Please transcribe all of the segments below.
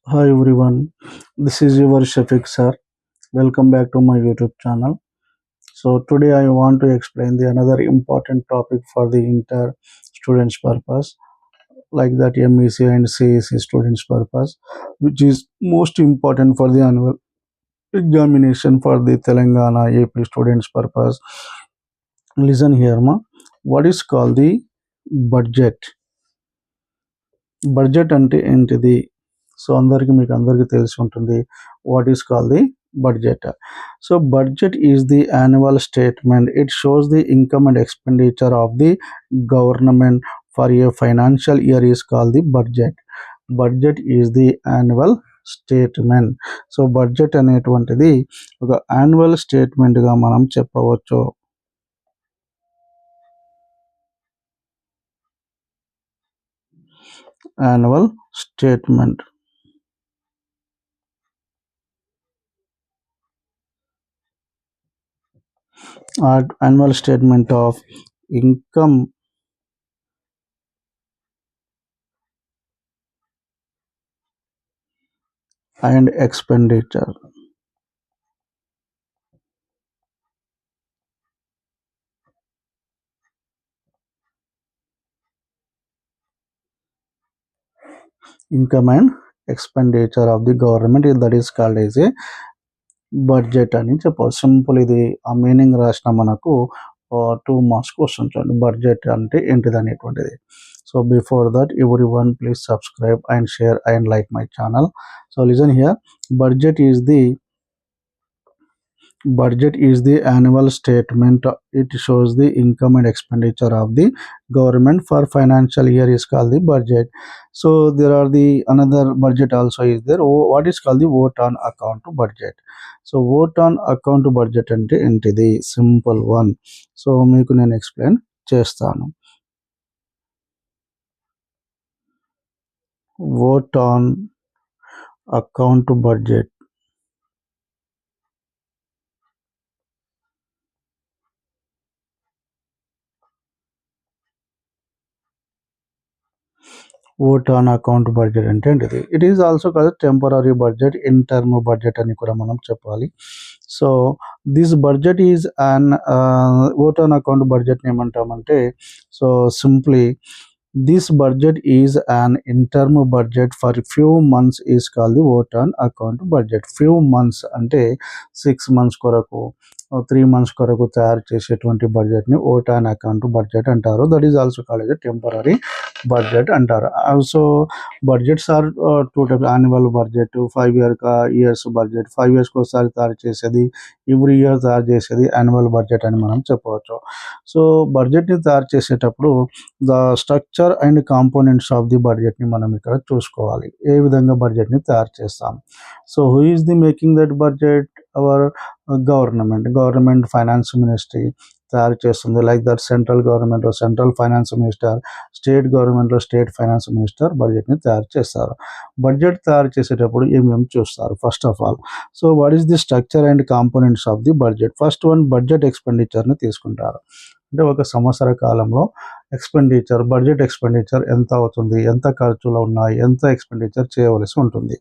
Hi everyone, this is your Shafiq sir. Welcome back to my YouTube channel. So today I want to explain the another important topic for the inter students purpose, like that MEC and CEC students purpose, which is most important for the annual examination for the Telangana AP students purpose. Listen here, ma. What is called the budget? Budget అంటే ఏంటిది? So మీకు అందరికీ తెలిసి ఉంటుంది. What is call the budget? So budget is the annual statement. It shows the income and expenditure of the government for a financial year is call the budget. Budget is the annual statement. So budget అనేటువంటిది ఒక annual స్టేట్మెంట్గా మనం చెప్పవచ్చు. Annual statement. Annual statement of income and expenditure. Income and expenditure of the government, that is called as a budget అని చెప్పవచ్చు. Simple, ఇది ఆ meaning రాసిన మనకు 2 మార్క్స్ క్వశ్చన్ చూడండి. బడ్జెట్ అంటే ఏంటిది అనేటువంటిది. So before that every one please subscribe and share and like my channel. So listen here, budget is the budget is the annual statement. It shows the income and expenditure of the government for financial year is called the budget. So there are the another budget also is there. What is called the vote on account to budget? So vote on account to budget ante entidi simple one. So meeku nenu explain chestanu. Vote on account to budget. Vote on account budget అంటే ఏంటిది? It is also కాదు temporary budget, in term budget అని కూడా మనం చెప్పాలి. So this budget is an vote on account బడ్జెట్ని ఏమంటామంటే, so simply this budget is an in term budget for few months is call the vote on account budget. Few months అంటే 6 months కొరకు, 3 months కొరకు తయారు చేసేటువంటి బడ్జెట్ని vote on account budget అంటారు. That is also called a temporary budget అంటారు. So budgets are 2 types. Annual budget, 5 years budget. 5 yearsకి ఒకసారి తయారు చేసేది, ఎవ్రీ ఇయర్ తయారు చేసేది యాన్యువల్ బడ్జెట్ అని మనం చెప్పవచ్చు. సో బడ్జెట్ని తయారు చేసేటప్పుడు the structure and components of the బడ్జెట్ని మనం ఇక్కడ చూసుకోవాలి. ఏ విధంగా బడ్జెట్ని తయారు చేస్తాం. So who is the making that budget? Our government finance ministry తయారు చేస్తుంది. లైక్ దట్ సెంట్రల్ గవర్నమెంట్లో సెంట్రల్ ఫైనాన్స్ మినిస్టర్, స్టేట్ గవర్నమెంట్లో స్టేట్ ఫైనాన్స్ మినిస్టర్ బడ్జెట్ని తయారు చేస్తారు. బడ్జెట్ తయారు చేసేటప్పుడు ఏమేమి చూస్తారు? First of all, so what is the structure and components of the budget? First one, budget ఎక్స్పెండిచర్ని తీసుకుంటారు. అంటే ఒక సంవత్సర కాలంలో బడ్జెట్ ఎక్స్పెండిచర్ ఎంత అవుతుంది, ఎంత ఖర్చులు ఉన్నాయి, ఎంత ఎక్స్పెండిచర్ చేయవలసి ఉంటుంది.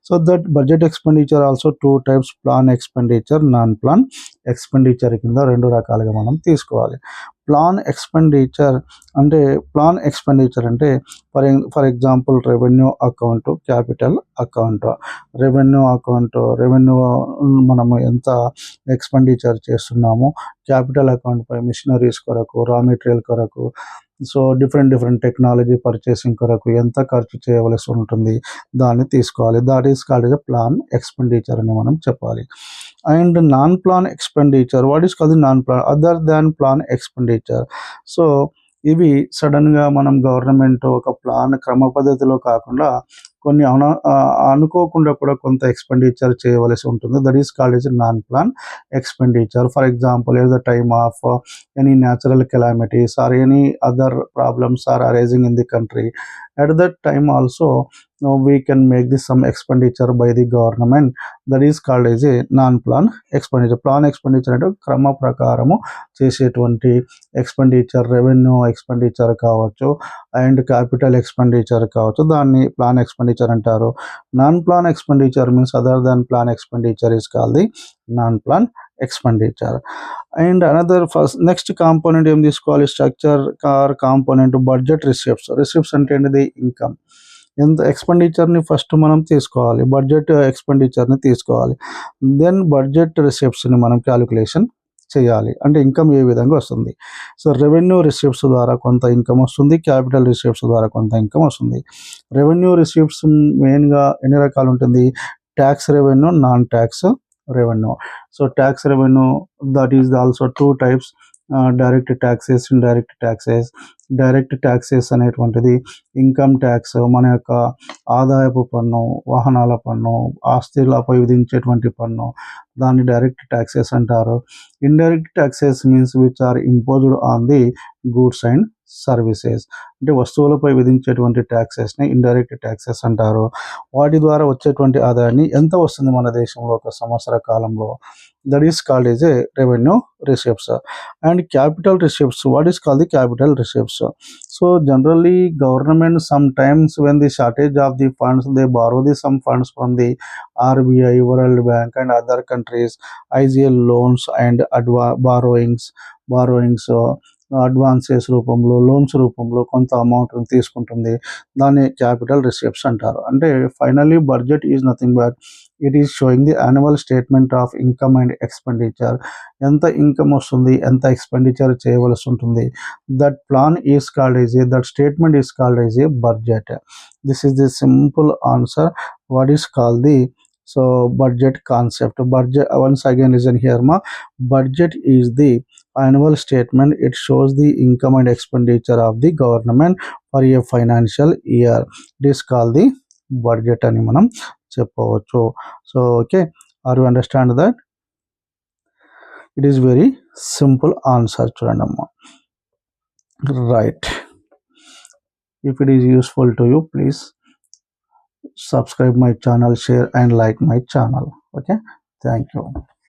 So that budget expenditure also 2 types, plan expenditure, non plan expenditure కింద 2 రకాలుగా మనం తీసుకోవాలి. ప్లాన్ ఎక్స్పెండిచర్ అంటే for example revenue account, capital account. Revenue మనము ఎంత ఎక్స్పెండిచర్ చేస్తున్నాము, క్యాపిటల్ అకౌంట్పై మిషనరీస్ కొరకు, రా మెటీరియల్ కొరకు, సో డిఫరెంట్ టెక్నాలజీ పర్చేసింగ్ కొరకు ఎంత ఖర్చు చేయవలసి ఉంటుంది, దాన్ని తీసుకోవాలి. That is called a plan expenditure అని మనం చెప్పాలి. And non plan expenditure, what is called non plan, other than plan expenditure. So ఇవి సడన్గా మనం గవర్నమెంట్ ఒక ప్లాన్ క్రమ పద్ధతిలో కాకుండా కొన్ని అనుకోకుండా కూడా కొంత ఎక్స్పెండిచర్ చేయవలసి ఉంటుంది. That is called as non plan expenditure. For example, at the time of any natural calamities or any other problems are arising in the country, at that time also we can make this some expenditure by the government, that is called as a non-plan expenditure. Plan expenditure అంటే క్రమ ప్రకారము చేసేటువంటి expenditure, revenue expenditure కావచ్చు and capital expenditure కావచ్చు, దాన్ని plan expenditure అంటారు. Non plan expenditure means other than plan expenditure is called the non plan expenditure. And another first next component ఏం తీసుకోవాలి, structure car component budget receipts. Receipts అంటే ఏంటిది, income. ఎంత ఎక్స్పెండిచర్ని first మనం తీసుకోవాలి, బడ్జెట్ ఎక్స్పెండిచర్ని తీసుకోవాలి, దెన్ బడ్జెట్ రిసిప్ట్స్ని మనం క్యాలిక్యులేషన్ చేయాలి. అంటే ఇన్కమ్ ఏ విధంగా వస్తుంది. సో రెవెన్యూ రిసిప్ట్స్ ద్వారా కొంత ఇన్కమ్ వస్తుంది, క్యాపిటల్ రిసిప్ట్స్ ద్వారా కొంత ఇన్కమ్ వస్తుంది. రెవెన్యూ రిసిప్ట్స్ మెయిన్గా ఎన్ని రకాలు ఉంటుంది, tax revenue, non tax revenue. So tax revenue that is also two types, direct taxes, indirect taxes. Direct taxes అనేటువంటిది ఇన్కమ్ ట్యాక్స్, మన యొక్క ఆదాయపు పన్ను, వాహనాల పన్ను, ఆస్తులపై విధించేటువంటి పన్ను, దాన్ని డైరెక్ట్ ట్యాక్సెస్ అంటారు. Indirect taxes means which are imposed on the goods and services. అంటే వస్తువులపై విధించేటువంటి ట్యాక్సెస్ని ఇండైరెక్ట్ ట్యాక్సెస్ అంటారు. వాటి ద్వారా వచ్చేటువంటి ఆదాయాన్ని ఎంత వస్తుంది మన దేశంలో ఒక సంవత్సర కాలంలో, that is called as a revenue receipts. And capital receipts, what is called the capital receipts. So generally government sometimes when the shortage of the funds, they borrow the some funds from the RBI, World Bank and other countries, IGL loans and borrowings advances రూపంలో, loans రూపంలో కొంత అమౌంట్ని తీసుకుంటుంది, దాన్ని capital receipts అంటారు. అంటే finally budget is nothing but it is showing the annual statement of income and expenditure. ఎంత income వస్తుంది, ఎంత ఎక్స్పెండిచర్ చేయవలసి ఉంటుంది, that plan is called is a, that statement is called is a budget. This is the simple answer what is called the so budget concept. Budget, once again listen here ma, budget is the annual statement, it shows the income and expenditure of the government for a financial year. This called the budget అని మనం చెప్పవచ్చు. So okay, are you understand that? It is very simple answer చూడండి అమ్మా. Right, if it is useful to you please subscribe my channel, share and like my channel. Okay, thank you.